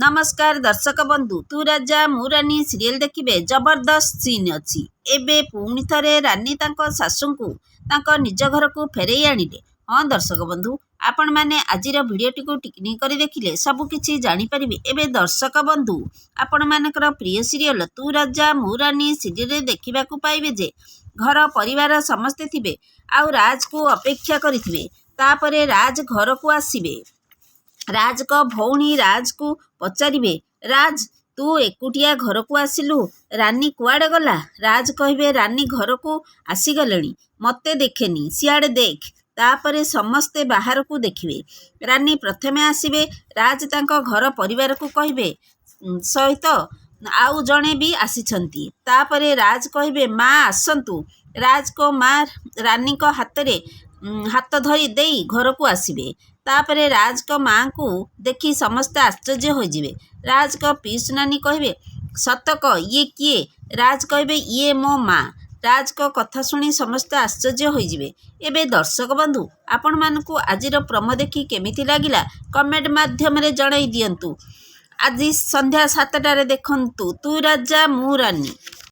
नमस्कार दर्शक बंधु तू राजा मु रानी सीरियल देखिबे जबरदस्त सीन अच्छी एबे पुणी थरे रानी तांको सासुंकु तांको निज घर को फेरई आनिले। हाँ दर्शक बंधु आपण मैंने आजिर भिडियोटी को टिकनी करी देखिले सब किछि जानि परिबे। एबे दर्शक बंधु आपण मानकर प्रिय सीरियल तू राजा मु रानी सीरियल देखिबा को पाइबे जे घर परिवार समस्ते थिबे आउ राज को अपेक्षा करिथिबे। तापरे राज घर को आसीबे। राज को भौणी राज को पचारे राज तू एकुटिया घर को आसिलु रानी कुआड़े गला। राज कहे रानी घर को आसीगले मते देखेनी सियाड़े देख। तापरे समस्ते बाहर को देखिए। रानी प्रथमे आसबे राज तांको घर परिवार को कहे सहित आउ जड़े भी आसीछंती। तापरे राज कहे माँ आसंतु। राज को माँ रानी को हाथ धरी देई घर को आसबे। तापरे राज को माँ को देखी समस्ते आश्चर्य हो जिवे। राज को पीस नानी कहे सतक ये किए। राज कहे ये मो माँ। राज को कथा शुणी समस्ते आश्चर्य हो जिवे। एबे दर्शक बंधु आपण मानकु आजिर प्रोमो देखी केमिति लागिला कमेंट माध्यम रे जणाई दियंतु। आज संध्या 7टारे देखंतु तू राजा मु रानी।